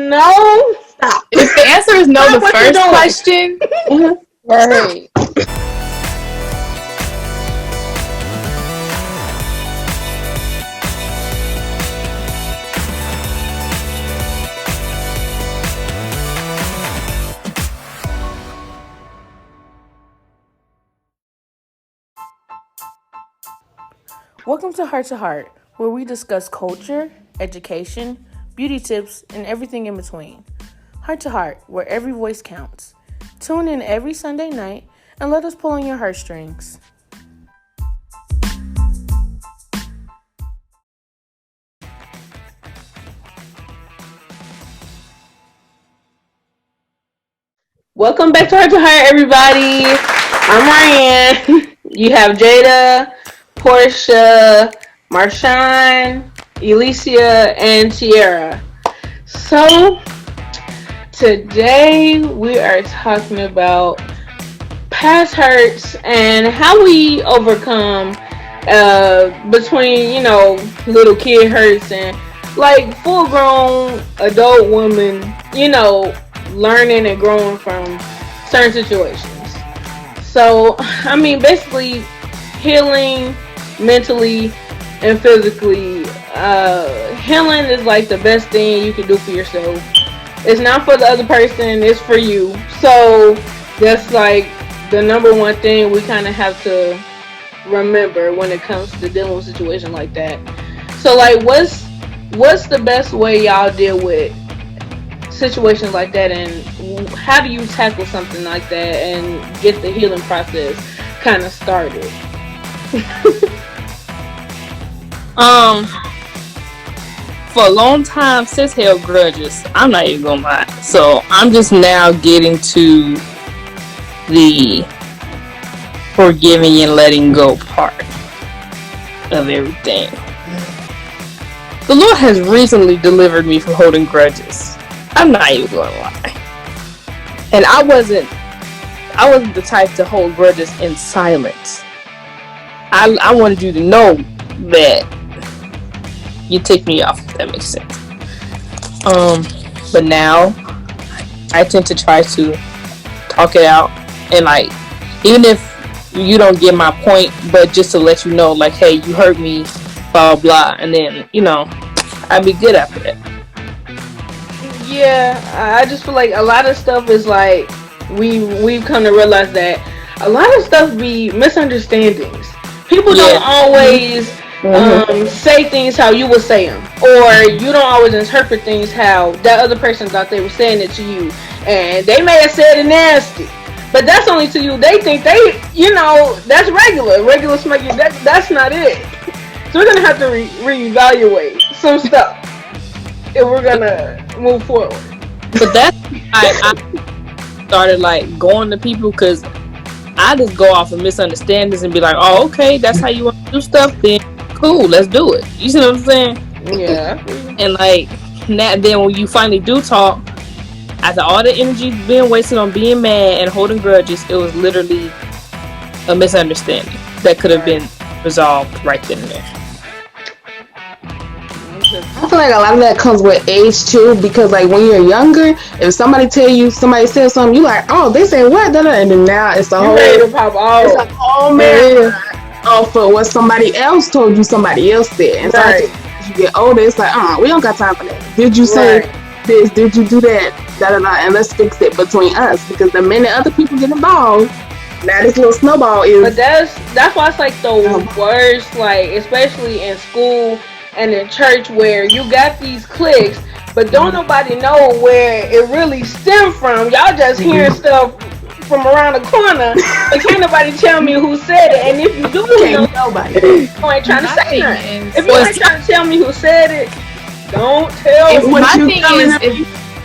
No. Stop. If the answer is no, the first question. Right. Welcome to Heart, where we discuss culture, education, beauty tips, and everything in between. Heart, where every voice counts. Tune in every Sunday night and let us pull on your heartstrings. Welcome back to Heart, everybody. I'm Ryan. You have Jada, Portia, Marshawn, Alicia, and Tiara. So, today we are talking about past hurts and how we overcome between, little kid hurts and like full grown adult women, learning and growing from certain situations. So, basically, healing mentally and physically. Healing is like the best thing you can do for yourself. It's not for the other person, it's for you. So, that's like the number one thing we kind of have to remember when it comes to dealing with a situation like that. So, like, what's the best way y'all deal with situations like that, and how do you tackle something like that and get the healing process kind of started? For a long time, sis held grudges. I'm not even gonna lie. So I'm just now getting to the forgiving and letting go part of everything. The Lord has recently delivered me from holding grudges. I'm not even gonna lie. And I wasn't the type to hold grudges in silence. I wanted you to know that you tick me off, if that makes sense. But now I tend to try to talk it out, and like, even if you don't get my point, but just to let you know, like, hey, you hurt me, blah blah, and then I'd be good after that. Yeah, I just feel like a lot of stuff is like we've come to realize that a lot of stuff be misunderstandings. People don't always say things how you would say them, or you don't always interpret things how that other person thought they were saying it to you, and they may have said it nasty, but that's only to you. They think that's regular smoking. That's not it. So we're gonna have to reevaluate some stuff if we're gonna move forward. But that's why I started like going to people, because I just go off of misunderstandings and be like, oh, okay, that's how you want to do stuff, then cool, let's do it. You see what I'm saying? Yeah. And like then when you finally do talk, after all the energy being wasted on being mad and holding grudges, it was literally a misunderstanding that could have been resolved right then and there. I feel like a lot of that comes with age too, because like when you're younger, if somebody says something, you like, oh, they say what, and then now it's a whole, ready to pop off. It's like, oh man, for what somebody else told you, somebody else said. And so as you get older, it's like, we don't got time for that. Did you say this? Did you do that? And let's fix it between us, because the minute other people get involved, now this little snowball is. But that's why it's like the worst, like especially in school and in church, where you got these cliques, but don't nobody know where it really stemmed from. Y'all just hearing stuff from around the corner, but can't nobody tell me who said it. And if you do know nobody, you ain't trying to say nothing. If you ain't trying to tell me who said it, don't tell me. My thing is,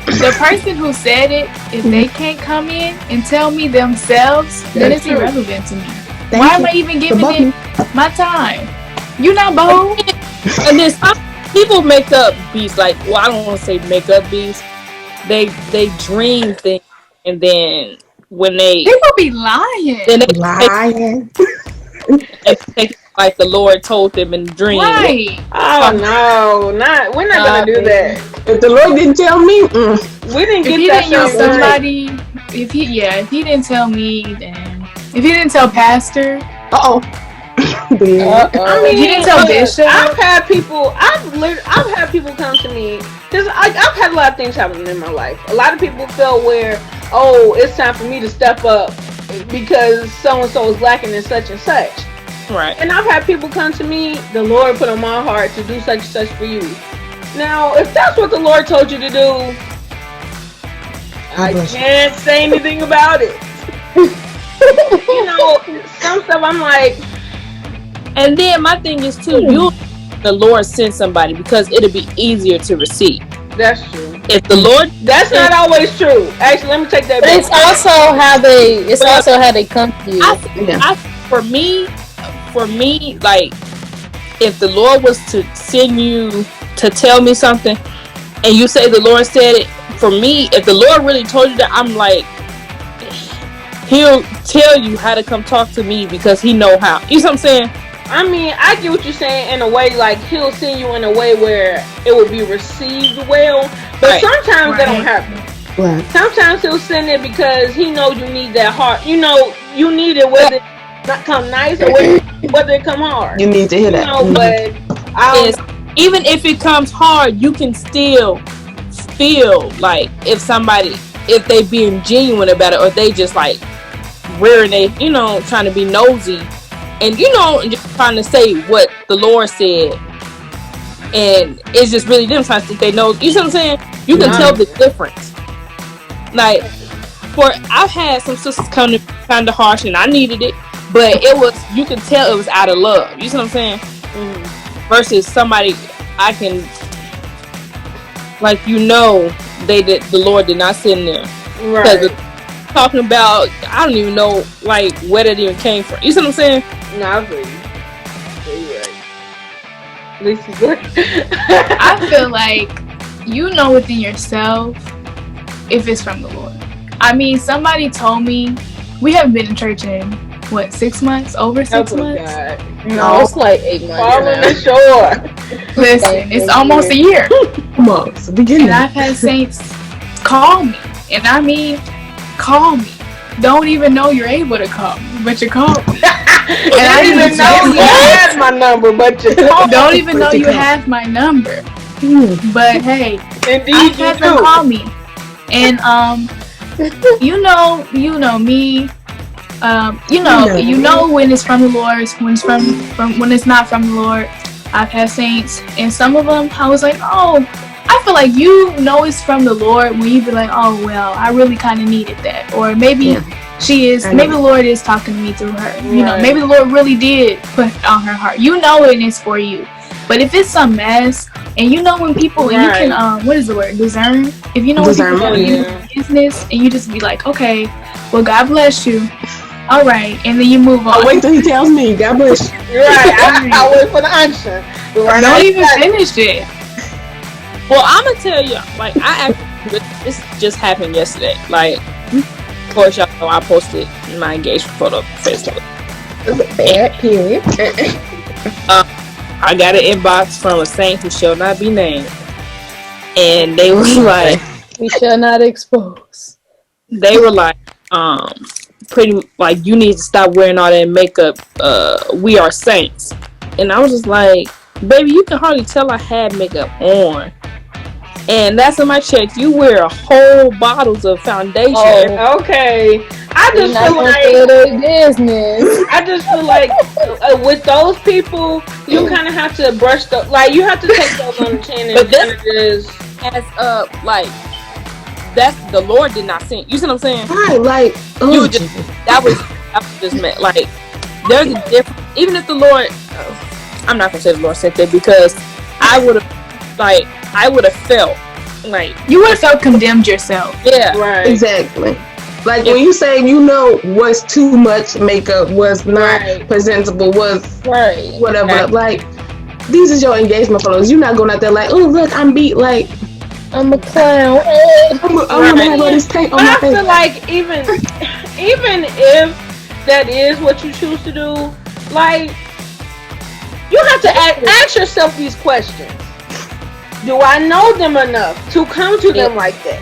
if the person who said it, if they can't come in and tell me themselves, then it's irrelevant to me. Why am I even giving it my time? You not bold. And then some people make up beats, like, well, I don't want to say make up beats. They dream things, and then when people be lying. Then they lying. take like the Lord told them in the dream. Right. Oh no, we're not gonna do that. If the Lord didn't tell me, We didn't If get he that didn't use something right. somebody, if he didn't tell me, then if he didn't tell Pastor, I mean, if he didn't tell Bishop, I've had people come to me because I've had a lot of things happen in my life. A lot of people felt where, oh, it's time for me to step up because so and so is lacking in such and such. Right. And I've had people come to me, the Lord put on my heart to do such and such for you. Now, if that's what the Lord told you to do, I can't say anything about it. You know, some stuff I'm like. And then my thing is too, the Lord send somebody because it'll be easier to receive. That's true. If the Lord, that's not always true. Actually, let me take that back. It's also how they come to you. For me, like if the Lord was to send you to tell me something, and you say the Lord said it, for me, if the Lord really told you that, I'm like, He'll tell you how to come talk to me because He know how. You know what I'm saying? I mean, I get what you're saying in a way, like He'll send you in a way where it will be received well, but sometimes that don't happen. Right. Sometimes He'll send it because He knows you need that heart. You know, you need it whether it not come nice or whether it come hard. You need to hear that. But even if it comes hard, you can still feel like if they being genuine about it, or they just like rearing they, trying to be nosy, and just trying to say what the Lord said, and it's just really them trying to think they know. You see what I'm saying? You can tell the difference. Like, I've had some sisters come to me kind of harsh, and I needed it, but you can tell it was out of love. You see what I'm saying? Mm-hmm. Versus somebody I can, like, the Lord did not send them. Right. Talking about, I don't even know, like, where that even came from. You see what I'm saying? No, I feel you. Right. Lisa, good. I feel like you know within yourself if it's from the Lord. I mean, somebody told me, we haven't been in church in, 6 months? Over 6 months? God. No, it's like 8 months. Falling short. Listen, it's almost a year. Almost. Beginning. And I've had saints call me. And I mean, call me. Don't even know you're able to call me, but you call me. And I didn't even know you had my number, but you don't even know you have my number. But hey, indeed I've had them call me. And you know me. You know when it's from the Lord, when it's when it's not from the Lord. I've had saints, and some of them I was like, oh, I feel like it's from the Lord when you be like, oh well, I really kind of needed that, or maybe maybe the Lord is talking to me through her. You know, maybe the Lord really did put it on her heart. You know it is for you. But if it's some mess, and when people, and you can what is the word? Discern. If you know when people are in business, and you just be like, okay, well, God bless you. All right, and then you move on. I'll wait till He tells me, God bless you. Right, I'll wait for the answer. Don't even finish it. Well, I'm gonna tell you, like, this just happened yesterday. Like, of course, y'all know I posted my engagement photo on Facebook. Bad period. I got an inbox from a saint who shall not be named, and they were like, "We shall not expose." They were like, pretty like, you need to stop wearing all that makeup. We are saints, and I was just like, baby, you can hardly tell I had makeup on. And that's in my check. You wear whole bottles of foundation. Oh, okay. I just feel like with those people, you kind of have to brush the, like, you have to take those on the chin. But this as like, that's the Lord did not send. You see what I'm saying? Right, like, that was just meant. Like, there's a difference. Even if the Lord, I'm not gonna say the Lord said that, because I would have felt like you would have felt condemned yourself. Yeah, right. Exactly. Like, when you say what's too much makeup, was not presentable, was whatever. Exactly. Like, these is your engagement photos. You're not going out there like, oh look, I'm beat. Like, I'm a clown. I'm gonna have all this paint on my face. I feel like even if that is what you choose to do, like, You have to ask yourself these questions. Do I know them enough to come to them like that?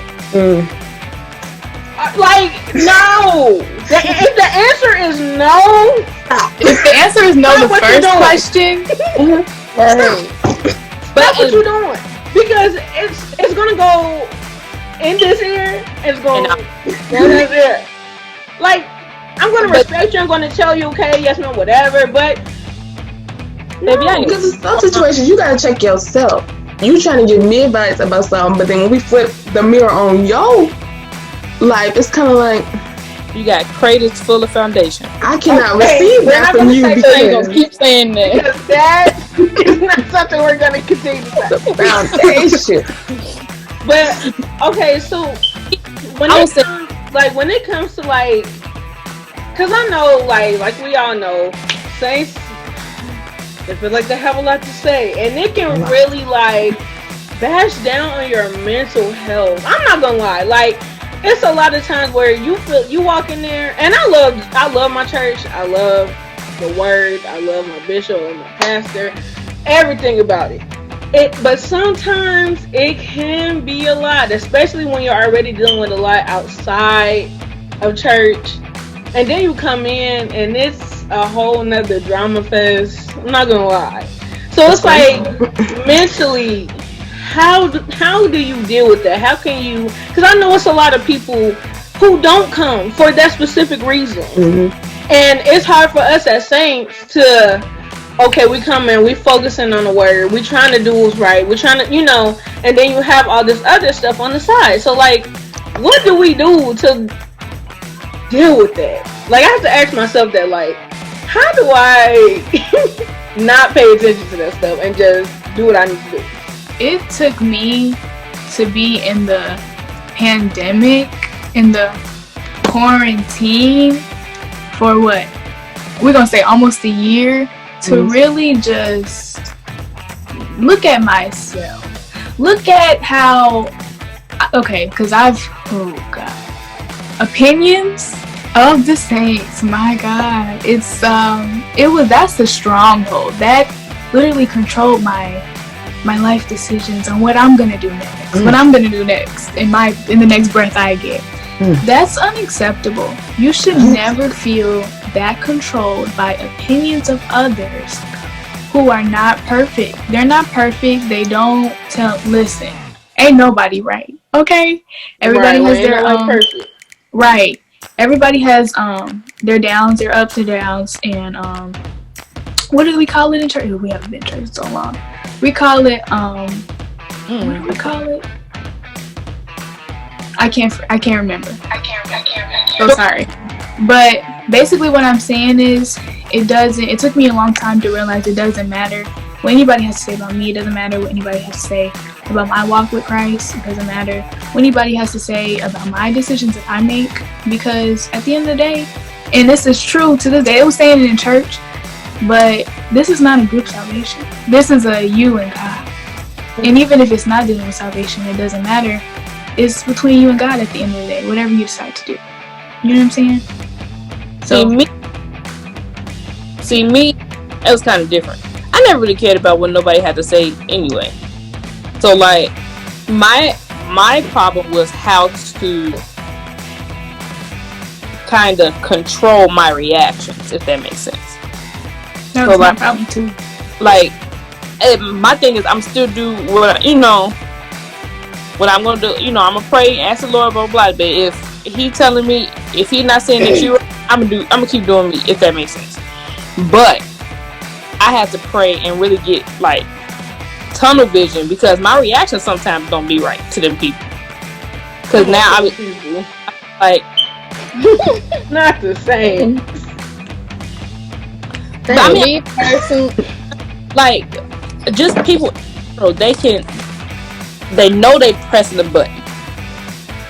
Like, no. If the answer is no, if the answer is no, the first question, that's what you're doing. Because it's gonna go in this ear, it's going in this ear. Like, I'm gonna respect you. I'm gonna tell you, okay, yes, no, whatever. But because in some situations you gotta check yourself. You trying to give me advice about something, but then when we flip the mirror on your life, it's kind of like you got craters full of foundation. I cannot receive that from you because you gonna keep saying that. Because that is not something we're gonna continue to say. Foundation. But okay, so when it comes to like, cause I know like we all know, saints, they feel like they have a lot to say, and it can really like bash down on your mental health. I'm not gonna lie, like it's a lot of times where you walk in there, and I love my church, I love the word, I love my bishop and my pastor, everything about it. But sometimes it can be a lot, especially when you're already dealing with a lot outside of church, and then you come in and it's a whole nother drama fest. I'm not gonna lie. So it's like mentally, how do you deal with that? How can you? Because I know it's a lot of people who don't come for that specific reason, and it's hard for us as saints to. Okay, we come in, we focusing on the word, we trying to do what's right, we're trying to, and then you have all this other stuff on the side. So like, what do we do to deal with that? Like, I have to ask myself that, like, how do I not pay attention to that stuff and just do what I need to do? It took me to be in the pandemic, in the quarantine for what? We're going to say almost a year. To really just look at myself. Look at how, because opinions of the saints, my God. That's the stronghold. That literally controlled my life decisions on what I'm going to do next. What I'm going to do next in the next breath I get. That's unacceptable. You should never feel that controlled by opinions of others who are not perfect. They're not perfect. They don't listen. Ain't nobody right. Okay? Everybody has their perfect. Right. Everybody has their downs, their ups and downs, and what do we call it in church? We haven't been in church so long. We call it what do we call it? I can't remember. So sorry. But basically what I'm saying is it took me a long time to realize it doesn't matter what anybody has to say about me. It doesn't matter what anybody has to say about my walk with Christ. It doesn't matter what anybody has to say about my decisions that I make, because at the end of the day, and this is true to this day, it was saying it in church, but this is not a group salvation. This is a you and God. And even if it's not dealing with salvation, it doesn't matter. It's between you and God at the end of the day, whatever you decide to do. You know what I'm saying? So See me, it was kind of different. I never really cared about what nobody had to say anyway. So like, my problem was how to kind of control my reactions, if that makes sense. That was my problem too. Like, my thing is, I'm still do what what I'm gonna do. I'm gonna pray, ask the Lord, blah blah. But if he telling me, if he not saying that I'm gonna keep doing me, if that makes sense. But I have to pray and really get like tunnel vision, because my reactions sometimes don't be right to them people. Because now I'm like, not the same. I mean, like, just people, they know they pressing the button,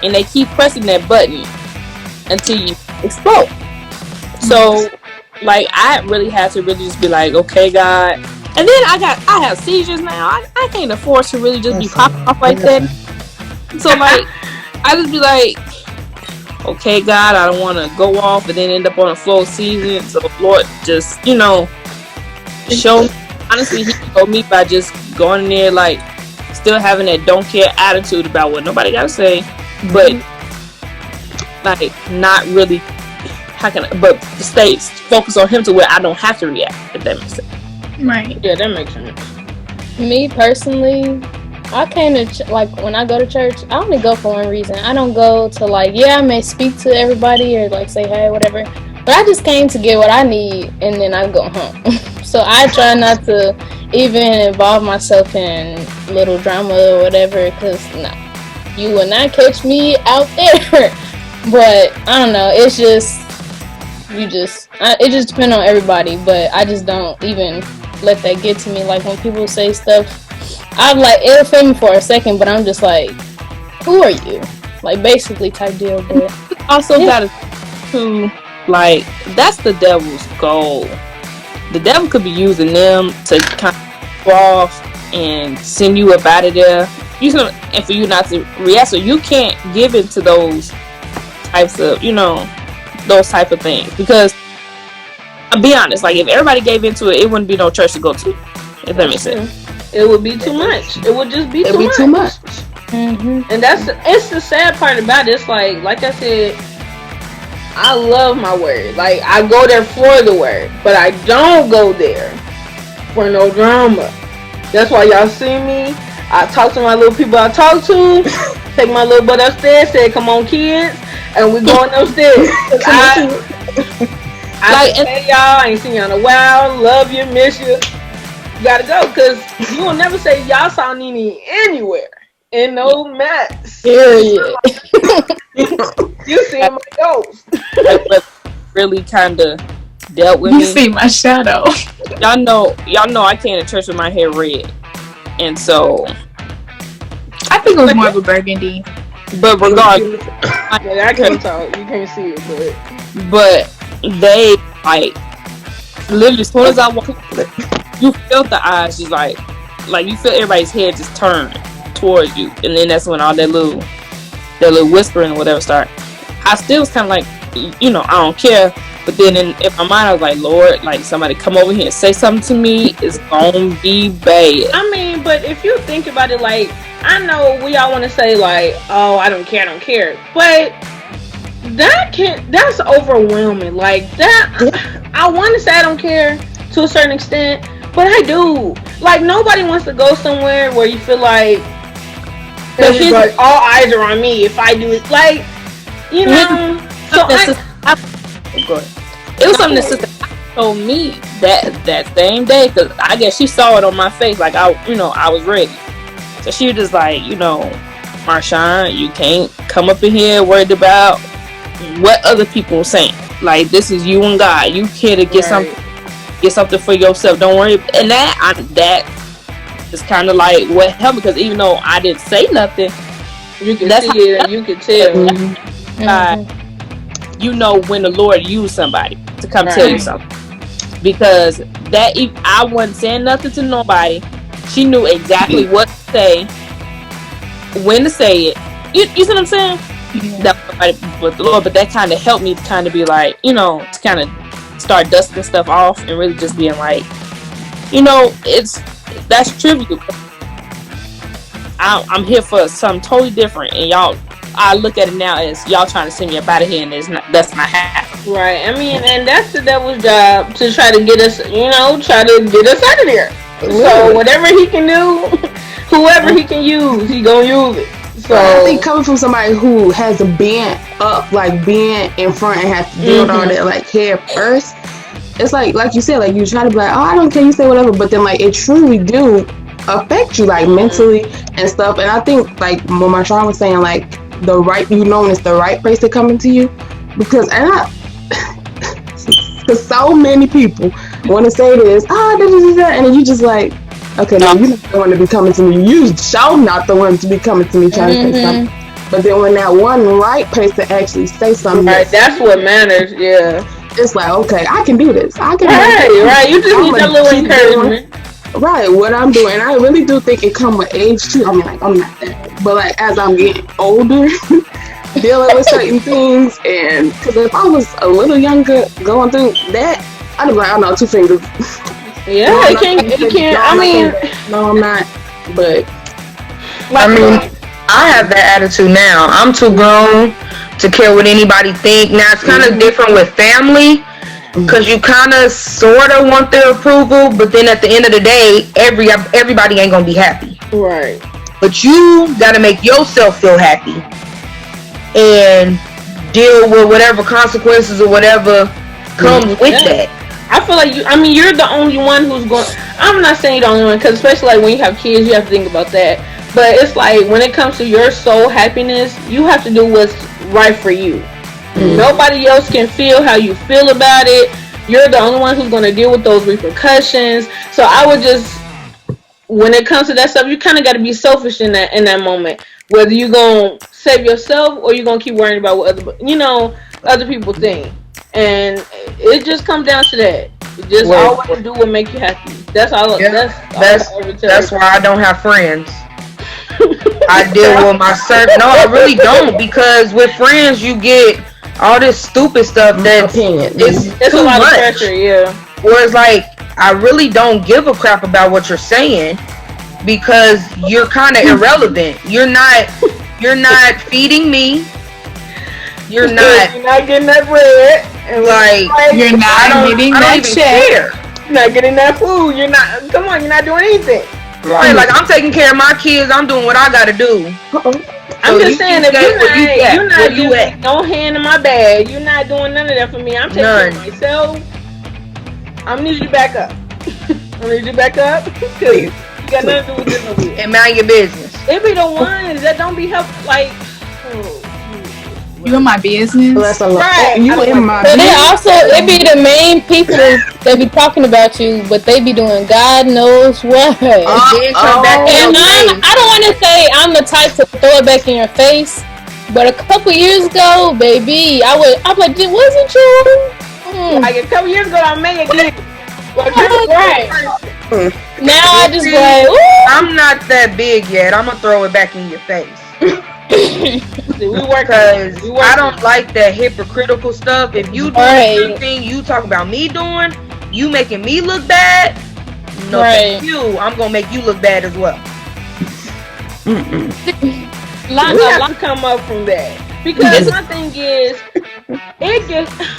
and they keep pressing that button until you explode. So, like, I really had to really just be like, okay, God. And then I have seizures now. I can't afford to really just be popping off like that. So, like, I just be like, okay, God, I don't want to go off and then end up on a flow season. So, Lord, just, show me. honestly, he told me by just going in there, like, still having that don't care attitude about what nobody got to say, but like not really. How can I? But stay focus on him to where I don't have to react. If that makes sense. Right. Yeah, that makes sense. Me personally, I came to like when I go to church, I only go for one reason. I don't go to like, yeah, I may speak to everybody or like say hey, whatever. But I just came to get what I need and then I go home. So I try not to even involve myself in little drama or whatever, because you will not catch me out there. But I don't know, it's just it just depends on everybody, but I just don't even let that get to me. Like when people say stuff, I'm like, it'll feel me for a second, but I'm just like, who are you? Like basically type deal. But also got to like, that's the devil's goal. The devil could be using them to kind of go off and send you up out of there, and for you not to react. So you can't give in to those types of, those type of things. Because I'll be honest, like if everybody gave into it, it wouldn't be no church to go to. If that makes sense. It would be too much. It would just be too much. mm-hmm. And it's the sad part about it. It's like I said, I love my word. Like I go there for the word, but I don't go there for no drama. That's why y'all see me. I talk to my little people I talk to. Take my little butt upstairs. Say, "Come on, kids," and we going upstairs. I say y'all, I ain't seen y'all in a while. Love you, miss you. Gotta go, because you will never say y'all saw Nene anywhere in no mess. Period. You see my ghost. Really kind of dealt with You me. see my shadow. Y'all know I came to church with my hair red, and so I think it was more of a burgundy. but regardless, I can't talk. You can't see it, but they like literally as soon as I walked, you felt the eyes just like you feel everybody's head just turn towards you, and then that's when all that little whispering or whatever started. I still was kind of like, I don't care. But then in my mind, I was like, Lord, like somebody come over here and say something to me, it's gonna be bad. I mean, but if you think about it, like, I know we all want to say like, oh, I don't care, but that's overwhelming. Like that, I want to say I don't care to a certain extent, but I do. Like nobody wants to go somewhere where you feel like like all eyes are on me if I do it. Like, So it was something that sister told me that same day, because I guess she saw it on my face, like I was ready. So she was just like, Marshawn, you can't come up in here worried about what other people are saying. Like this is you and God. You here to get something for yourself. Don't worry. And that is kind of like what helped, because even though I didn't say nothing, you can see it and you can tell. You know when the Lord used somebody to come tell you something, because that I wasn't saying nothing to nobody. She knew exactly what to say, when to say it. You see what I'm saying? Yeah. That was nobody but the Lord, but that kind of helped me to kind of be like, to kind of start dusting stuff off and really just being like, that's trivial. I'm here for something totally different, and y'all. I look at it now as y'all trying to send me up out of here, and that's not happening. Right. I mean, and that's the devil's job, to try to get us, try to get us out of there. Really? So whatever he can do, whoever he can use, he gonna use it. So I think coming from somebody who has to bend up, like being in front and have to deal with all that like hair first, it's like you said, like you try to be like, oh, I don't care, you say whatever, but then like it truly do affect you like mentally and stuff. And I think like what Marshawn was saying, like the right, when it's the right place to come into you, because so many people want to say this, and then you just like, okay, no, you're not the one to be coming to me. You sure not the one to be coming to me trying to say something. But then when that one right place to actually say something, that's what matters. Yeah, it's like, okay, I can do this. I can. Right. You just need that little encouragement. Right, what I'm doing, I really do think it comes with age too. I mean, like I'm not that, but like as I'm getting older, dealing with certain things, and because if I was a little younger going through that, I'd be like, I know, 2 fingers. Yeah, it can't. I mean, no, I'm not. But I mean, I have that attitude now. I'm too grown to care what anybody think. Now it's kind of different with family, because you kind of sort of want their approval, but then at the end of the day, everybody ain't gonna be happy. Right. But you gotta make yourself feel happy and deal with whatever consequences or whatever comes with that. I feel like you're the only one who's going. I'm not saying the only one, because especially like when you have kids, you have to think about that. But it's like when it comes to your soul happiness, you have to do what's right for you. Nobody else can feel how you feel about it. You're the only one who's going to deal with those repercussions. So I would just, when it comes to that stuff, you kind of got to be selfish in that moment. Whether you're going to save yourself or you're going to keep worrying about what other people think. And it just comes down to that. Just always do what makes you happy. That's all. Yeah, that's why I don't have friends. I deal with my circle. No, I really don't, because with friends you get all this stupid stuff that's it's a lot of pressure. Yeah. Whereas like I really don't give a crap about what you're saying, because you're kind of irrelevant. You're not feeding me. You're not getting that bread. And like you're not getting that check. You're not getting that food. You're not. Come on, you're not doing anything. Right, like I'm taking care of my kids. I'm doing what I gotta do. I'm just saying, if you're not doing no hand in my bag, you're not doing none of that for me. I'm taking care of myself. I'm gonna need you to back up. Please. You got nothing to do with this over here. And mind your business. It be the ones that don't be helping, like. You in my business? Well, that's a lot. Right. You in my But business. it be the main people that be talking about you, but they be doing God knows what. And I don't want to say I'm the type to throw it back in your face, but a couple years ago, baby, I'm like, wasn't you? Like a couple years ago, I made it. Right. Now I just like, I'm not that big yet. I'm gonna throw it back in your face. Because I don't like that hypocritical stuff. If you do something you talk about me doing, you making me look bad. No, thank you. I'm gonna make you look bad as well. We have to come up from that, because my thing is,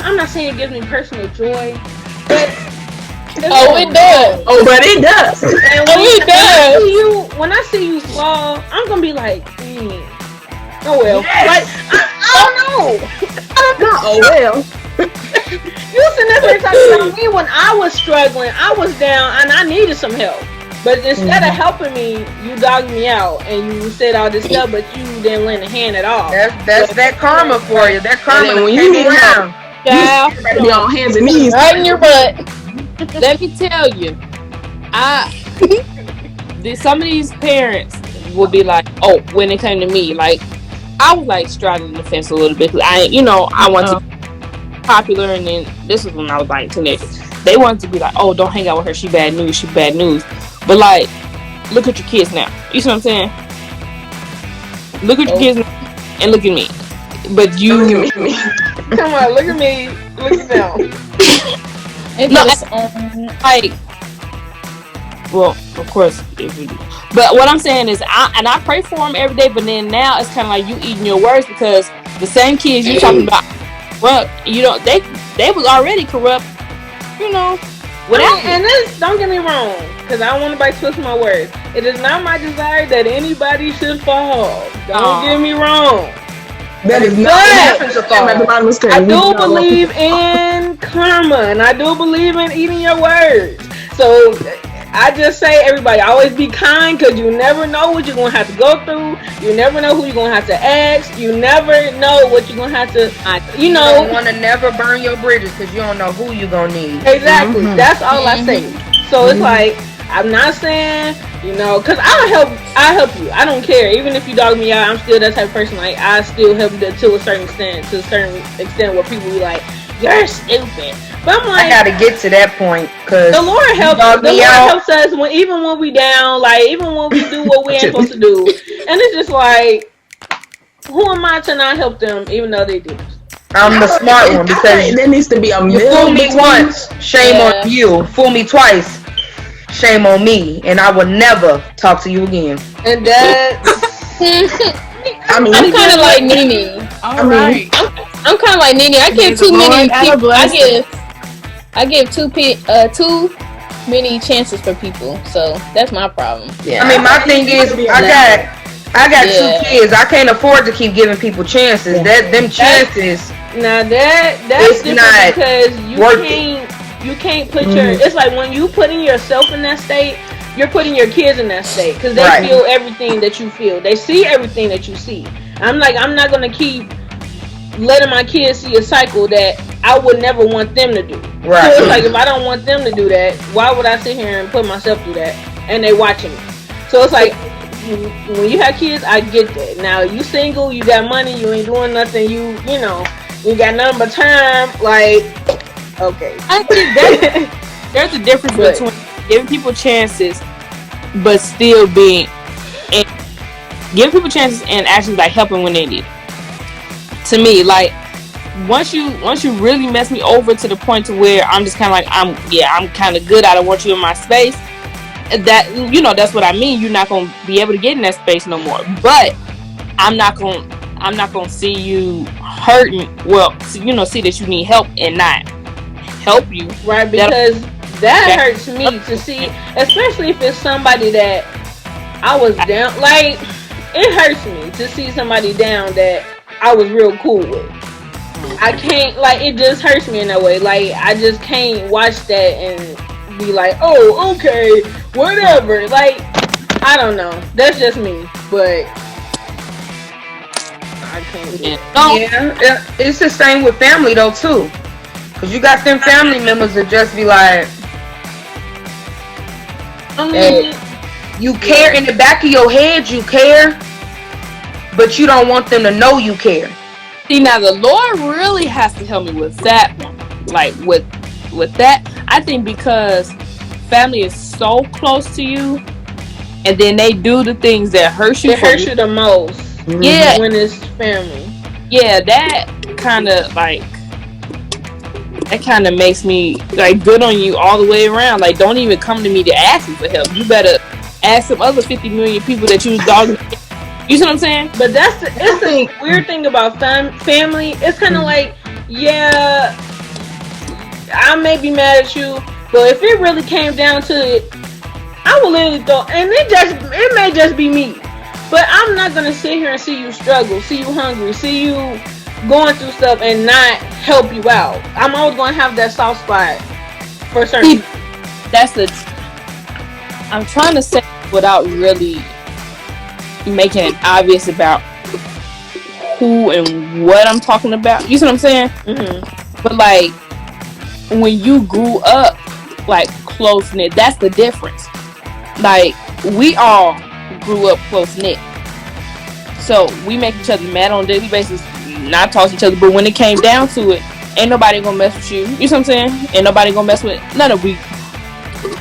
I'm not saying it gives me personal joy, but it does. But it does. And when I see you fall, I'm gonna be like, oh well. Yes. Like, I don't know. Oh well. You sitting there talking about me when I was struggling, I was down, and I needed some help. But instead of helping me, you dogged me out and you said all this stuff, but you didn't lend a hand at all. That's that karma for you. That karma when you need around. You be on hands and knees. Right in your butt. Let me tell you, some of these parents will be like, oh, when it came to me, like I was like straddling the fence a little bit. I want to be popular, and then this was when I was like teenager. They wanted to be like, oh, don't hang out with her. She bad news. But like, look at your kids now. You see what I'm saying? Look at your kids now and look at me. But you, come on, look at me, look at them. Well, of course, if you do. But what I'm saying is, I pray for them every day. But then now it's kind of like you eating your words, because the same kids you talking about, well, they was already corrupt, And this, don't get me wrong, because I don't want anybody to twist my words. It is not my desire that anybody should fall. Don't get me wrong. That is not I do believe in karma, and I do believe in eating your words. So I just say, everybody, always be kind, because you never know what you're going to have to go through. You never know who you're going to have to ask. You never know what you're going to have to, You don't want to never burn your bridges, because you don't know who you're going to need. Exactly. Mm-hmm. That's all I say. So it's like, I'm not saying, because I help you. I don't care. Even if you dog me out, I'm still that type of person. Like, I still help you to a certain extent where people be like, you're stupid. But I'm like, I gotta get to that point, because the Lord helps us even when we down, like even when we do what we ain't supposed to do. And it's just like, who am I to not help them even though they do? I'm the smart one, because there needs to be a you fool me once, shame on you. Fool me twice, shame on me, and I will never talk to you again. And that, I mean, I'm kind of like Nene. All right. I'm kind of like Nene. I give too many people. I give too many chances for people. So that's my problem. Yeah. I mean, my thing is, I got 2 kids. I can't afford to keep giving people chances. Them chances. Now that's different because you can't put your. It's like when you putting yourself in that state, you're putting your kids in that state because they feel everything that you feel. They see everything that you see. I'm not gonna keep letting my kids see a cycle that I would never want them to do. Right. So it's like if I don't want them to do that, why would I sit here and put myself through that? And they watching me. So it's like when you have kids, I get that. Now you single, you got money, you ain't doing nothing. You know, you got nothing but time. Like, okay. I think that there's a difference between giving people chances, but still being and giving people chances and actually like helping when they need it. To me, like once you really mess me over to the point to where I'm just kind of like I'm kind of good. I don't want you in my space. That, you know, that's what I mean. You're not gonna be able to get in that space no more. But I'm not gonna see you hurting. Well, you know, see that you need help and not help you. Right, because that hurts me to see, especially if it's somebody that I was down. Like, it hurts me to see somebody down that I was real cool with. I can't, like, it just hurts me in that way. Like, I just can't watch that and be like, oh, okay, whatever. Like, I don't know. That's just me, but I can't do it. Yeah, it's the same with family though too, cause you got them family members that just be like, hey, you care in the back of your head, you care, but you don't want them to know you care. See, now the Lord really has to help me with that one. Like with that, I think because family is so close to you, and then they do the things that hurt you. It hurts you the most. Mm-hmm. Yeah, when it's family. Yeah, that kind of makes me like good on you all the way around. Like, don't even come to me to ask me for help. You better ask some other 50 million people that you dogging. You see what I'm saying? But it's the weird thing about family. It's kind of like, yeah, I may be mad at you, but if it really came down to it, I would literally throw, and it may just be me, but I'm not gonna sit here and see you struggle, see you hungry, see you going through stuff and not help you out. I'm always gonna have that soft spot for certain people. I'm trying to say without really making it obvious about who and what I'm talking about. You see what I'm saying? Mm-hmm. But like when you grew up like close knit, that's the difference. Like we all grew up close knit, so we make each other mad on a daily basis, not talk to each other. But when it came down to it, ain't nobody gonna mess with you. You know what I'm saying? Ain't nobody gonna mess with none of we.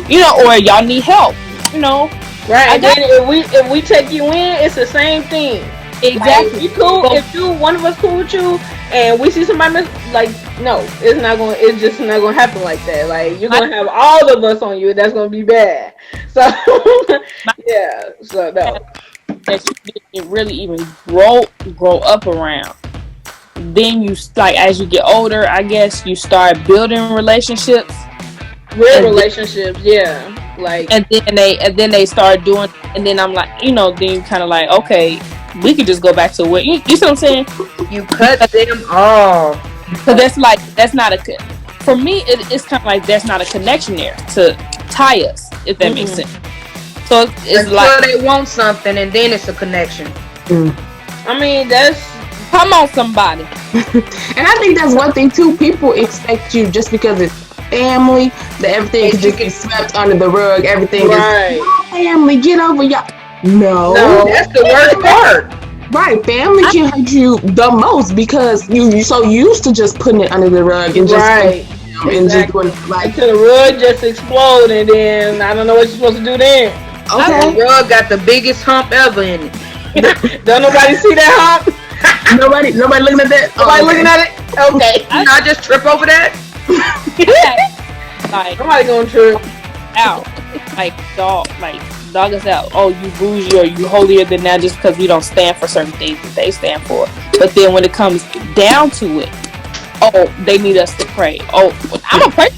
You know, or y'all need help. You know. Right, and then if we take you in, it's the same thing. Exactly. Like, you cool. If one of us cool with you, and we see somebody like, no, it's not going. It's just not going to happen like that. Like you're going to have all of us on you. That's going to be bad. So yeah. So no. That you didn't really even grow up around. Then you like as you get older, I guess you start building relationships. Real relationships, yeah. Like, and then they start doing, and then I'm like, you know, then kind of like, okay, we could just go back to what you see what I'm saying? You cut them off. So that's not for me. It's kind of like there's not a connection there to tie us, if that makes sense. So it's until like they want something, and then it's a connection. I mean, that's come on, somebody. And I think that's one thing too. People expect you just because it's family that everything can just get swept under the rug. Everything is family. Get over y'all. No, that's the worst part. Right, family can hurt you the most because you so used to just putting it under the rug and just and just going like until the rug just explode, and then I don't know what you're supposed to do then. Okay, the rug got the biggest hump ever in it. Don't nobody see that hump? Nobody looking at that. Nobody looking at it. Okay, I just trip over that. Like somebody gonna trip out. like dog us out. Oh, you bougie or you holier than that just because we don't stand for certain things that they stand for. But then when it comes down to it, oh, they need us to pray. Oh, I'm a pray.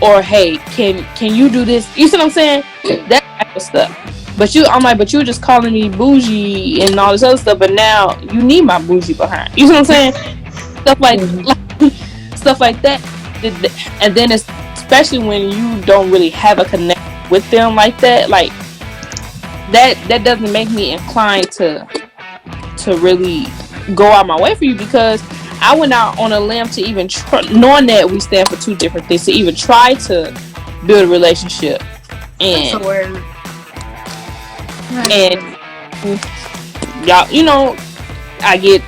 Or hey, can you do this? You see what I'm saying? That type of stuff. But I'm like, but you were just calling me bougie and all this other stuff. But now you need my bougie behind. You see what I'm saying? Stuff like stuff like that. And then it's especially when you don't really have a connection with them like that. Like that doesn't make me inclined to really go out my way for you, because I went out on a limb to even knowing that we stand for two different things, to even try to build a relationship. And y'all, you know, I get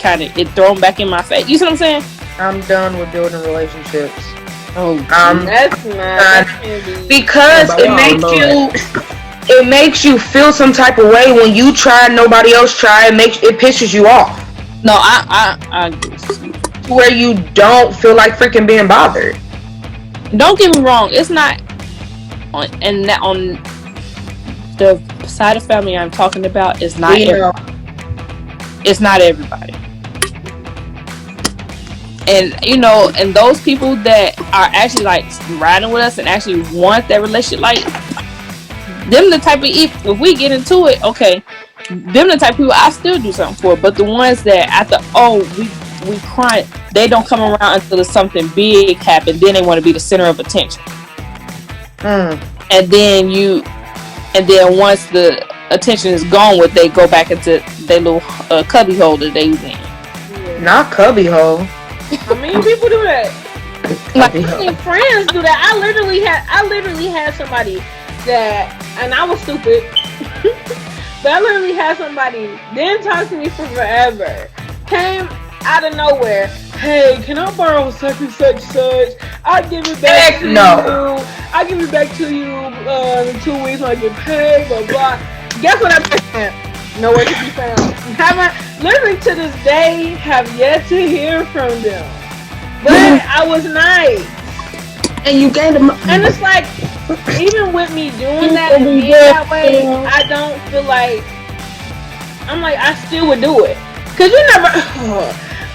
kind of it thrown back in my face. You see what I'm saying? I'm done with building relationships. Oh, that's not because it makes you feel some type of way when you try and nobody else try. It pisses you off. No, I where you don't feel like freaking being bothered. Don't get me wrong, it's not on the side of family I'm talking about is not it's not everybody. And you know, and those people that are actually like riding with us and actually want that relationship, like them the type of, if we get into it, okay, them the type of people I still do something for. But the ones that after we cry, they don't come around until something big happens. Then they want to be the center of attention. And then once the attention is gone, they go back into their little cubby hole that they was in. Yeah. Not cubby hole. I mean, people do that. Like friends do that. I literally had somebody that, and I was stupid, but I literally had somebody didn't talk to me for forever. Came out of nowhere. Hey, can I borrow such and such? I'll give it back to you. I'll give it back to you in 2 weeks when I get paid. Blah blah. Guess what I nowhere to be found. Haven't literally to this day have yet to hear from them. But I was nice. And you gave them. And it's like, even with me doing that and being that way, I don't feel like I'm like I still would do it. Cause you never.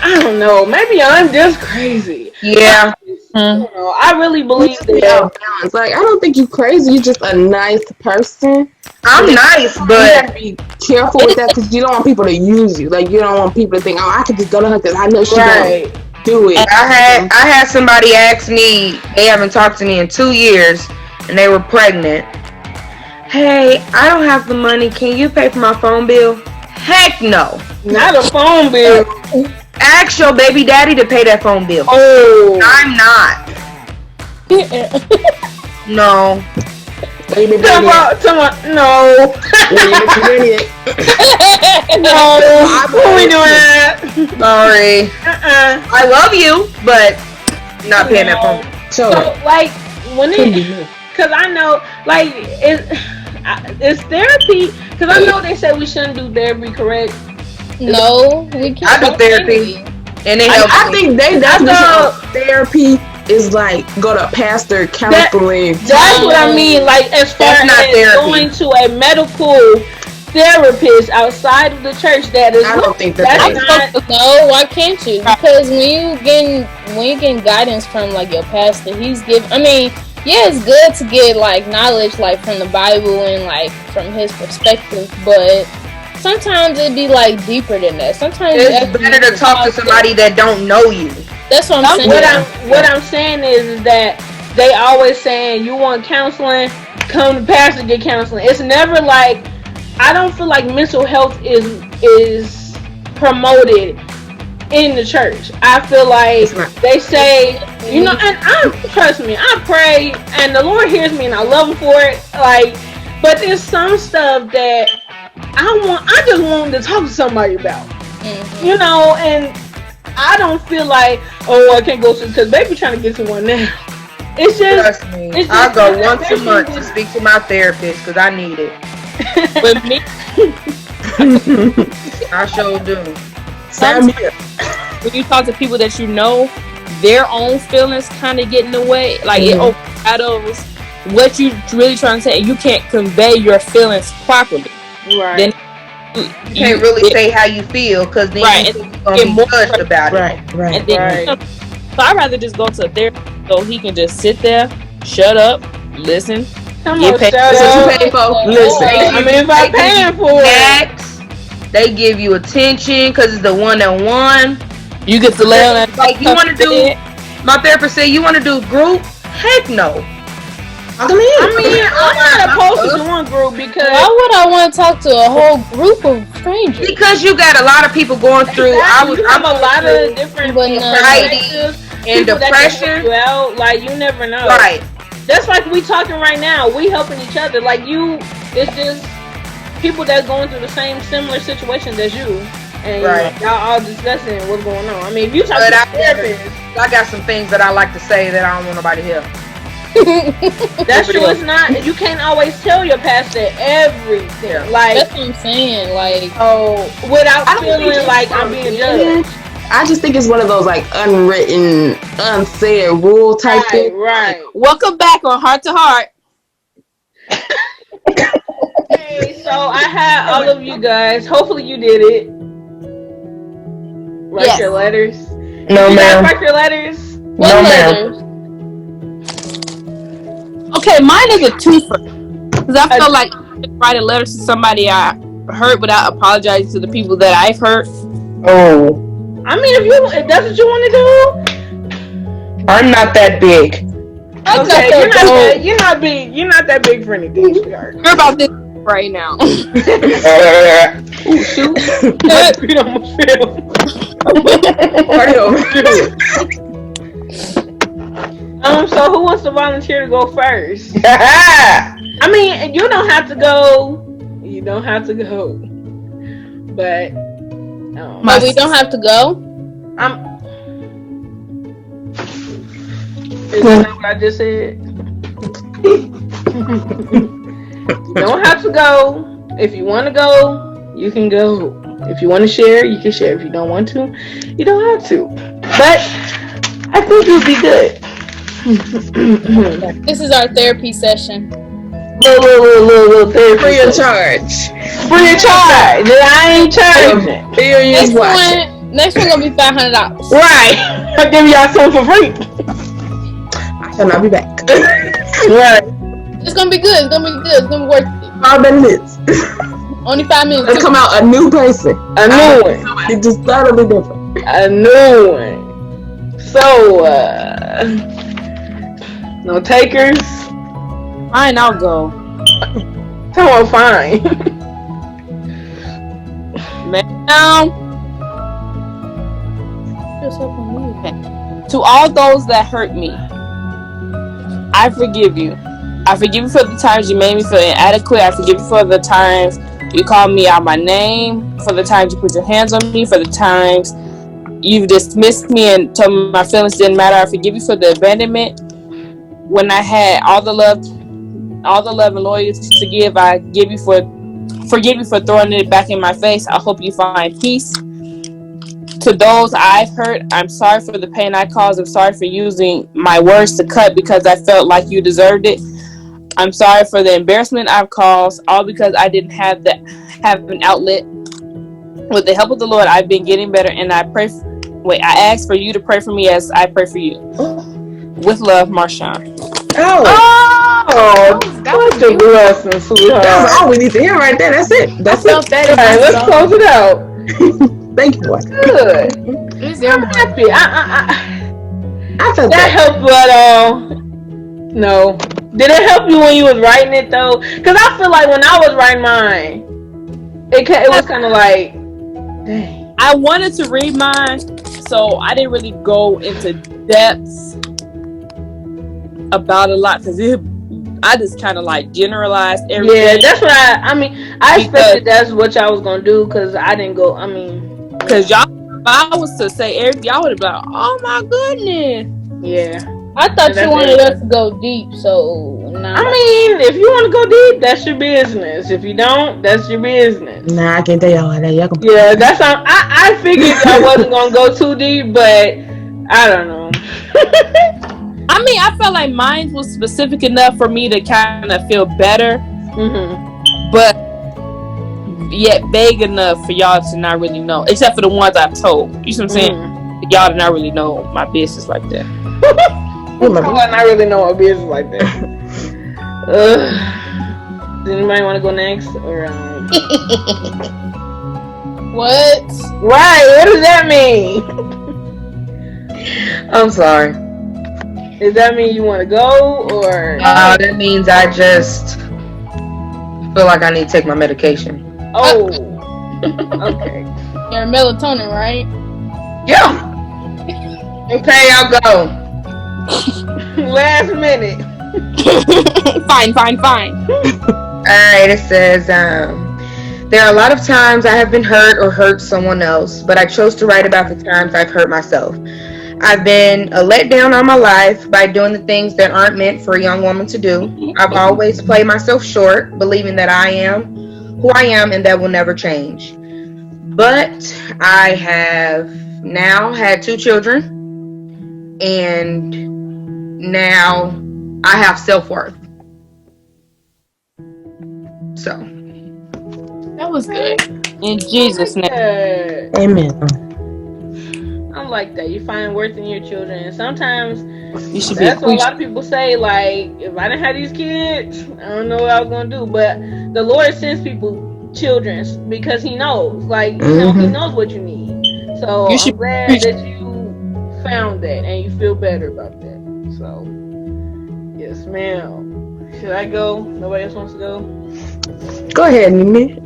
I don't know. Maybe I'm just crazy. Yeah. I really believe that. It's like I don't think you're crazy. You're just a nice person. I'm nice, but you have to be careful with that because you don't want people to use you. Like you don't want people to think, oh, I could just go to her because I know she gonna do it. I had somebody ask me. They haven't talked to me in 2 years, and they were pregnant. Hey, I don't have the money. Can you pay for my phone bill? Heck no. Not a phone bill. Ask your baby daddy to pay that phone bill. Oh, I'm not. No. No. No. Who we doing that? Sorry. I love you, but not paying that phone. So like when it, cause I know like it's therapy. Cause I know they say we shouldn't do therapy, correct? No, we can't. I do therapy, and it helps. I think that's therapy is like go to pastor counseling. That's what I mean. Like as far as going to a medical therapist outside of the church, that is. I don't think that's not. No, why can't you? Because when you getting guidance from like your pastor, he's giving. I mean, yeah, it's good to get like knowledge like from the Bible and like from his perspective, but sometimes it'd be like deeper than that. Sometimes it's better to talk to somebody that don't know you. That's what I'm saying. What I'm saying is that they always saying you want counseling, come to pastor to get counseling. It's never like, I don't feel like mental health is promoted in the church. I feel like they say, you know, and trust me, I pray and the Lord hears me and I love him for it. Like, but there's some stuff that I just want to talk to somebody about, you know, and I don't feel like, oh, I can't go to, because baby trying to get to one now. It's just, trust me, I go once a month to speak to my therapist because I need it. With me, I sure do. When you talk to people that you know, their own feelings kind of get in the way, like it overshadows what you really trying to say, and you can't convey your feelings properly. Right. Then you can't really say how you feel because then you're gonna be judged about it. Right. And then, so I'd rather just go to a therapist so he can just sit there, shut up, listen. Come on, shut up. Listen. I mean, if I'm paying for it. They give you attention because it's the one-on-one. You get to lay on that. Like you want to do. My therapist said you want to do group. Heck no. I'm not opposed to doing group because why would I want to talk to a whole group of strangers? Because you got a lot of people going through. I'm a lot of different anxiety and depression. Like you never know. Right. That's like we talking right now. We helping each other. Like you, it's just people that's going through the same similar situations as you, and y'all all discussing what's going on. I mean, if you talk to a therapist, I got some things that I like to say that I don't want nobody to hear. That's true. It's not. You can't always tell your pastor everything. Yeah. Like that's what I'm saying. Like, without feeling like I'm being judged. I just think it's one of those like unwritten, unsaid rule type thing. Right. Welcome back on Heart to Heart. Okay, so I had all of you guys. Hopefully you did it. Write your letters. No, ma'am. Write your letters. what letters? Okay, mine is a twofer. Because I feel like I could write a letter to somebody I hurt without apologizing to the people that I've hurt. Oh. I mean, if that's what you want to do. I'm not that big. Okay, you're not big. You're not that big for anything, sweetheart. We're about this right now. Ooh, shoot. Beat on my So who wants to volunteer to go first? I mean, you don't have to go. You don't have to go. But we don't have to go. Is that not what I just said? You don't have to go. If you want to go, you can go. If you want to share, you can share. If you don't want to, you don't have to. But I think you'll be good. This is our therapy session. Little therapy. Free of charge. Free of charge. I ain't charging. Next one gonna be $500. Right. I'll give y'all some for free. I shall not be back. Right. It's gonna be good. It's gonna be good. It's gonna be worth it. 5 minutes. Only 5 minutes. Let's come out a new person. A new one. It's just totally different. A new one. So, no takers? Fine, I'll go. Come on, fine. Ma'am. To all those that hurt me, I forgive you. I forgive you for the times you made me feel inadequate. I forgive you for the times you called me out my name, for the times you put your hands on me, for the times you've dismissed me and told me my feelings didn't matter. I forgive you for the abandonment. When I had all the love and loyalty to give, I forgive you for throwing it back in my face. I hope you find peace. To those I've hurt, I'm sorry for the pain I caused. I'm sorry for using my words to cut because I felt like you deserved it. I'm sorry for the embarrassment I've caused, all because I didn't have an outlet. With the help of the Lord, I've been getting better, and I ask for you to pray for me as I pray for you. With love, Marshawn. What a blessing, sweetheart. That's all we need to hear right there. That's it. That's it. All right, let's close it out. Thank you, boy. Good. I'm happy. I felt that helped you at all? No. Did it help you when you was writing it though? Because I feel like when I was writing mine, it was kind of like, dang. I wanted to read mine, so I didn't really go into depths about a lot because I just kind of like generalized everything. Yeah, that's what I expected that's what y'all was gonna do because I didn't go. Because y'all, if I was to say everything, y'all would have been like, oh my goodness. Yeah. I thought you wanted us to go deep, so nah. I mean, if you want to go deep, that's your business. If you don't, that's your business. Nah, I can't tell y'all that. Y'all can. Yeah, that's how I figured I wasn't gonna go too deep, but I don't know. I mean, I felt like mine was specific enough for me to kind of feel better, but yet vague enough for y'all to not really know, except for the ones I've told. You see what I'm saying? Y'all do not really know my business like that. I not really know my business like that. Does anybody want to go next? Or What? Right, what does that mean? I'm sorry. Does that mean you want to go, or? That means I just feel like I need to take my medication. Oh, okay. Your melatonin, right? Yeah. Okay, I'll go. Last minute. Fine. Alright, it says, there are a lot of times I have been hurt or hurt someone else, but I chose to write about the times I've hurt myself. I've been let down on my life by doing the things that aren't meant for a young woman to do. I've always played myself short, believing that I am who I am and that will never change. But I have now had 2 children, and now I have self-worth. So That was good. In Jesus' name. Amen. I like that. You find worth in your children. And sometimes You should be that's what a lot of people say. Like, if I didn't have these kids, I don't know what I was gonna do. But the Lord sends people children because He knows. Like, you know, He knows what you need. So You I'm should glad that you found that and you feel better about that. So, yes, ma'am. Should I go? Nobody else wants to go? Go ahead, Mimi.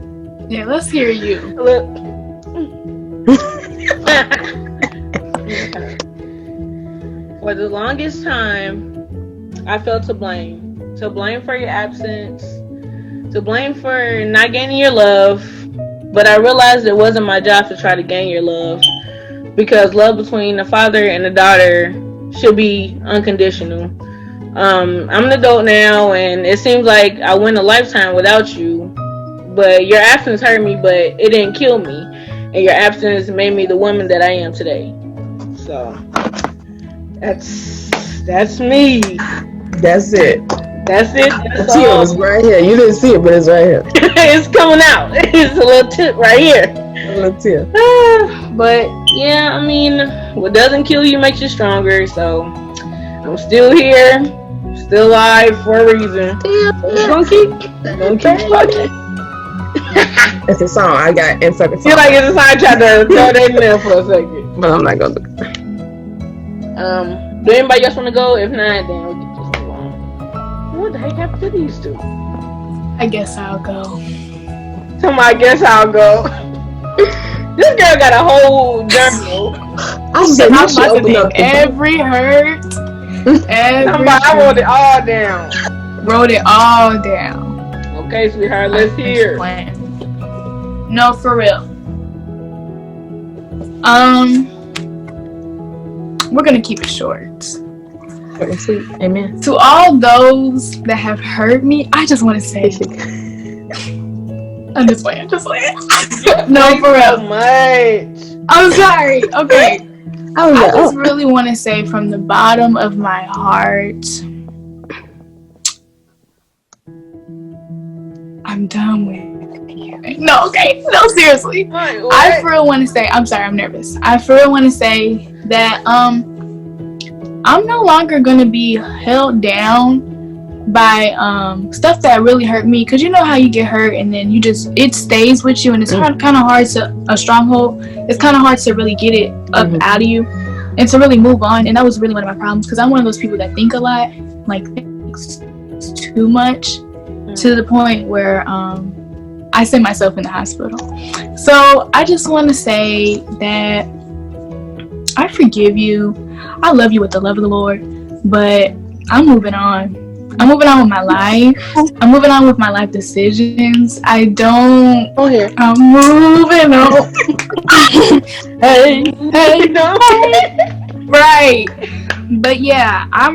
Yeah, let's hear you. Look. For the longest time, I felt to blame. To blame for your absence. To blame for not gaining your love. But I realized it wasn't my job to try to gain your love. Because love between a father and a daughter should be unconditional. I'm an adult now, and it seems like I went a lifetime without you. But your absence hurt me, but it didn't kill me. And your absence made me the woman that I am today. So that's me. That's it. That's it. The That's tear all. was right here. You didn't see it, but it's right here. It's coming out. It's a little tip right here. A little tear. But yeah, I mean, what doesn't kill you makes you stronger. So I'm still here, still alive for a reason. So we're gonna keep fucking. It's a song I got inside the Feel song. like it's a sign. Tried to throw that in there for a second. But I'm not gonna do it. Do anybody else want to go? If not, then we'll get this move on. What the heck happened to these two? I guess I'll go. I guess I'll go. This girl got a whole journal. I said I'm you should about to open up take every hurt. I wrote it all down. Wrote it all down. Okay, sweetheart, let's hear. No, for real. We're gonna keep it short. Sweet. Amen. To all those that have hurt me, I just want to say, I'm just playing. No, for real. So much. I'm sorry. Okay. Oh, I yeah. just really want to say from the bottom of my heart, I'm done with you. No, okay. No, seriously. I for real want to say, I'm sorry, I'm nervous. I for real want to say that I'm no longer going to be held down by stuff that really hurt me, because you know how you get hurt and then it stays with you, and it's kind of hard to a stronghold. It's kind of hard to really get it up out of you and to really move on. And that was really one of my problems, because I'm one of those people that think a lot, like thinks too much, to the point where I send myself in the hospital. So I just want to say that I forgive you. I love you with the love of the Lord, but I'm moving on. I'm moving on with my life. I'm moving on with my life decisions. I'm moving on. Hey, no. Right. But yeah, I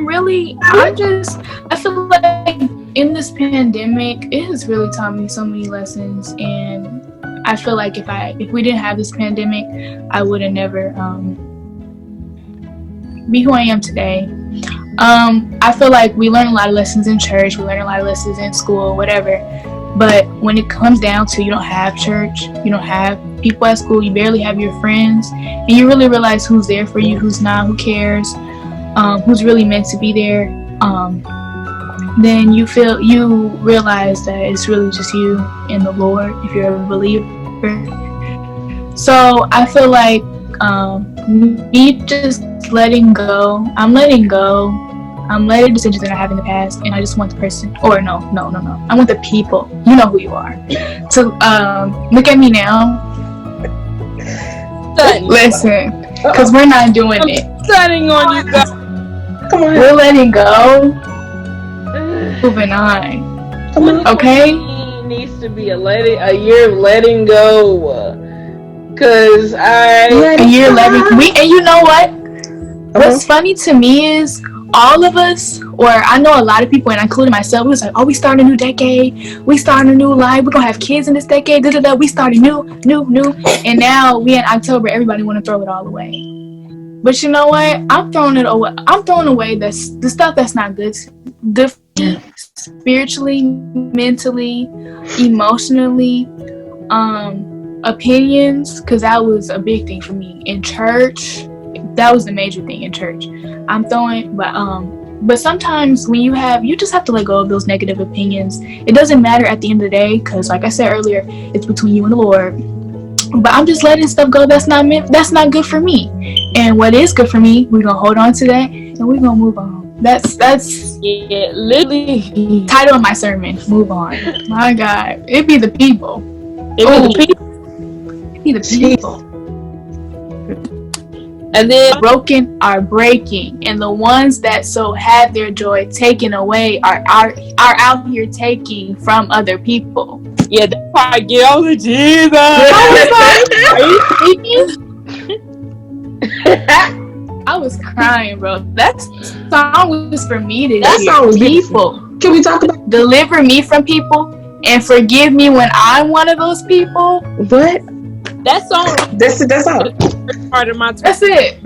feel like in this pandemic, it has really taught me so many lessons, and I feel like if we didn't have this pandemic, I would have never be who I am today. I feel like we learn a lot of lessons in church, we learn a lot of lessons in school, whatever. But when it comes down to you don't have church, you don't have people at school, you barely have your friends, and you really realize who's there for you, who's not, who cares, who's really meant to be there, then you realize that it's really just you and the Lord if you're a believer. So I feel like me just letting go. I'm letting decisions that I have in the past, and I just want the person, or no. I want the people, you know who you are, to look at me now. Listen, because we're not doing it. Starting on you guys. Come on. We're letting go. Moving on. Come on. Okay? Needs to be a year of letting go. Cause and you know what? What's funny to me is all of us, or I know a lot of people, and including myself, we was like, oh, we starting a new decade, we starting a new life, we're gonna have kids in this decade, we started new, and now we in October, everybody want to throw it all away. But you know what? I'm throwing away the stuff that's not good for me, spiritually, mentally, emotionally, opinions, because that was a big thing for me in church. That was the major thing in church. I'm throwing, but sometimes when you just have to let go of those negative opinions. It doesn't matter at the end of the day, because like I said earlier, it's between you and the Lord. But I'm just letting stuff go that's not good for me. And what is good for me, we're gonna hold on to that and we're gonna move on. That's literally title of my sermon. Move on. My God, it be the people. It be the people. And then broken are breaking, and the ones that so had their joy taken away are out here taking from other people. Yeah, that's why I get all the Jesus. I was crying, bro. That song was for me to that hear. Song was people. Can we talk about deliver me from people and forgive me when I'm one of those people? What? That song. That's all. Part of my That's it.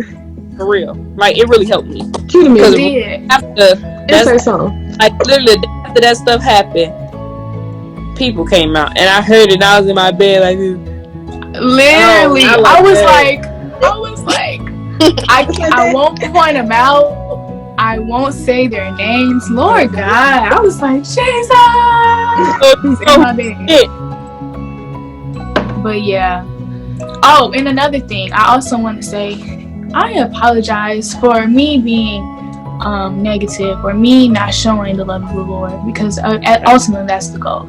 For real. Like, it really helped me. Cue the music. After that song. Like, literally, after that stuff happened, people came out. And I heard it, and I was in my bed like this. Literally. I was like, I won't point them out. I won't say their names. Lord God. I was like, Jesus. In my bed. But yeah. Oh, and another thing, I also want to say, I apologize for me being negative, or me not showing the love of the Lord, because ultimately that's the goal.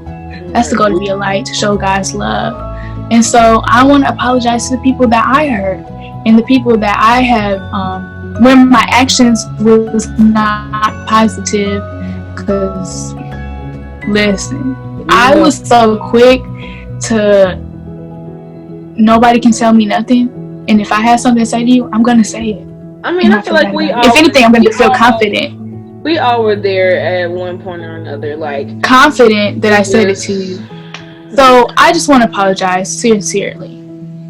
That's the goal, to be a light, to show God's love. And so I want to apologize to the people that I hurt, and the people that I have, when my actions was not positive, because, listen, I was so quick to... Nobody can tell me nothing, and if I have something to say to you, I'm gonna say it. I mean, I feel like if anything, I'm gonna feel confident. We all were there at one point or another, like confident that I said it to you. So I just want to apologize sincerely,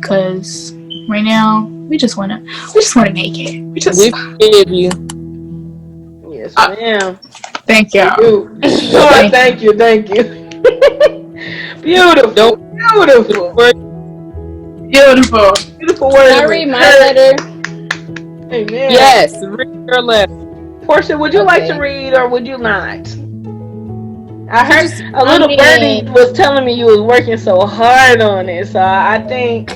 because right now we just want to make it. We forgive you. Yes, ma'am. Thank you. Lord, thank you. Beautiful. Beautiful words. Can I read my letter? Amen. Yes, read your letter. Portia, would you like to read, or would you not? I heard a little birdie was telling me you was working so hard on it, so I think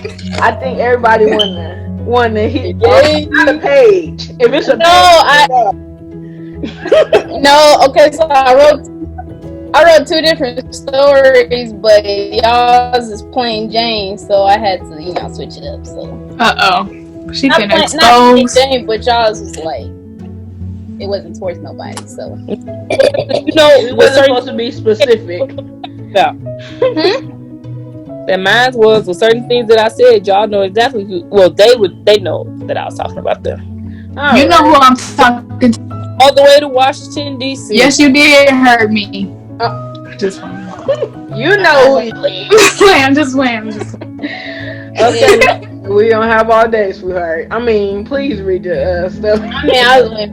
everybody want to hit the page. If it's a okay, so I wrote two different stories, but y'all's is plain Jane, so I had to, switch it up. So she been exposed. Not plain Jane, but y'all's was like, it wasn't towards nobody. So it wasn't supposed to be specific. Yeah. And mine was with certain things that I said. Y'all know exactly who. Well, they know that I was talking about them. You know who I'm talking to. All the way to Washington D.C. Yes, you did hurt me. Just you know. I'm just playing. Okay, we don't have all day, sweetheart. I mean, please read your stuff. I mean, I was like,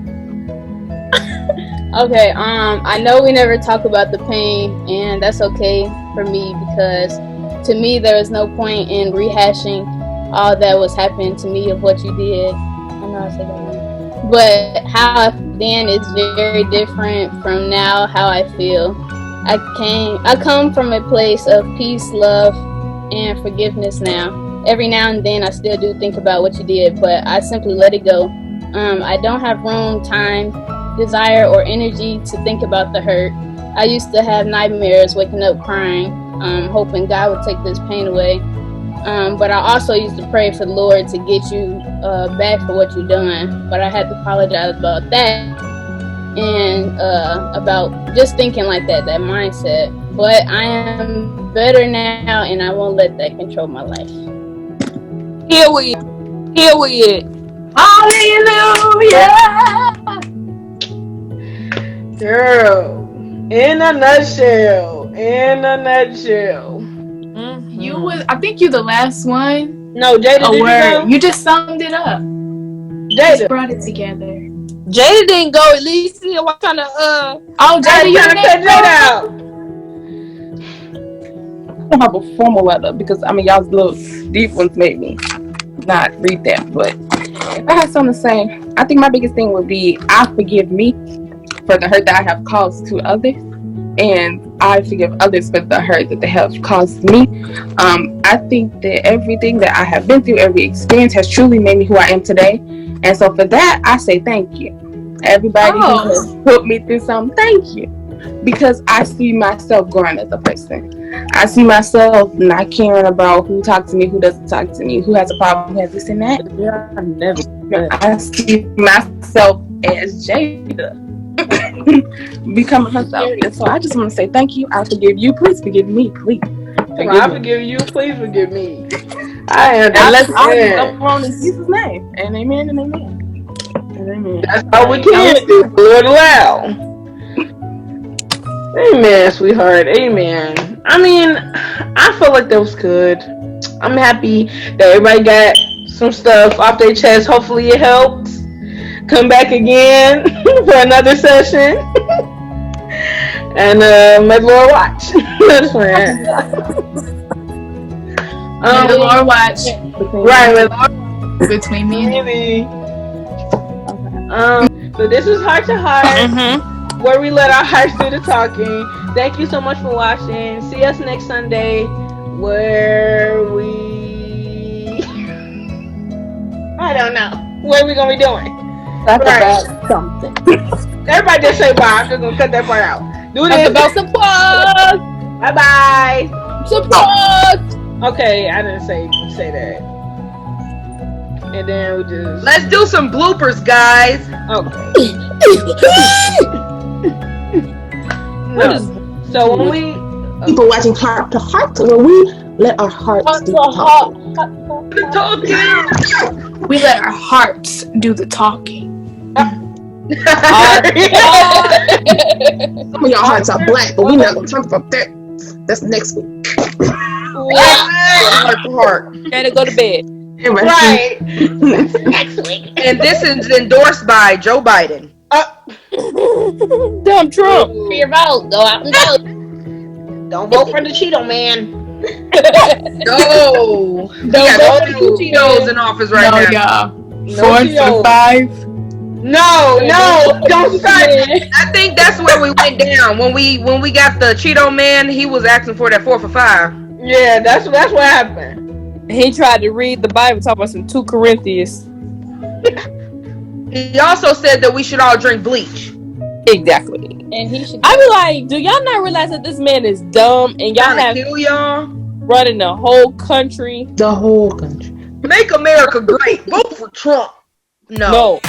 Okay, I know we never talk about the pain, and that's okay for me because to me there was no point in rehashing all that was happening to me of what you did. I know I said that wrong. But how then is very different from now how I feel. I come from a place of peace, love, and forgiveness now. Every now and then I still do think about what you did, but I simply let it go. I don't have room, time, desire, or energy to think about the hurt. I used to have nightmares waking up crying, hoping God would take this pain away. But I also used to pray for the Lord to get you back for what you've done. But I had to apologize about that and about just thinking like that mindset. But I am better now, and I won't let that control my life. Here we Hallelujah. Girl, in a nutshell. You was, I think you're the last one. No, Jada, did you go? You just summed it up. Jada Just brought it together. Jada didn't go. At least you know what kind of Oh, Jada, you trying to cut Jada out. I don't have a formal letter because y'all's little deep ones made me not read that. But if I had something to say, I think my biggest thing would be I forgive me for the hurt that I have caused to others, and I forgive others for the hurt that they have caused me. I think that everything that I have been through, every experience has truly made me who I am today. And so for that, I say thank you. Everybody who has put me through something, thank you. Because I see myself growing as a person. I see myself not caring about who talks to me, who doesn't talk to me, who has a problem, who has this and that. I see myself as Jada becoming herself. And so I just want to say thank you. I forgive you. Please forgive me. Please. I forgive you. Please forgive me. I am. Let's all go on in Jesus' name. And amen and amen. And amen. That's all we can do. Lord allow. Amen, sweetheart. Amen. I feel like that was good. I'm happy that everybody got some stuff off their chest. Hopefully it helped. Come back again for another session. And may the Lord watch. That's right. May the Lord watch. Right, may the Lord between me and you. So this is Heart to Heart, where we let our hearts do the talking. Thank you so much for watching. See us next Sunday, where we I don't know. What are we gonna be doing? Talk about something. Everybody just say bye. I'm just gonna cut that part out. Do this. Talk about some plugs. Bye bye. Some plugs. Okay, I didn't say that. And then we just Let's do some bloopers, guys. okay. No. So when we people watching Heart to Heart, where we let our hearts do the talking. We let our hearts do the talking. Some of y'all hearts are black, but we're not gonna talk about that. That's next week. Heart to heart. Gotta go to bed. right next week. And this is endorsed by Joe Biden. Dumb Trump. For your vote, go out and vote. Don't vote for the Cheeto man. No. We got all the Cheetos in office right now. Y'all. No 4 Cheetos. for 5. No, don't start. I think that's where we went down. When we got the Cheeto man, he was asking for that 4 for 5. Yeah, that's what happened. He tried to read the Bible, talking about some 2 Corinthians. He also said that we should all drink bleach. Exactly. And he should. I be like, do y'all not realize that this man is dumb and y'all Trying have to kill y'all. running the whole country? The whole country. Make America great. Vote for Trump. No. No.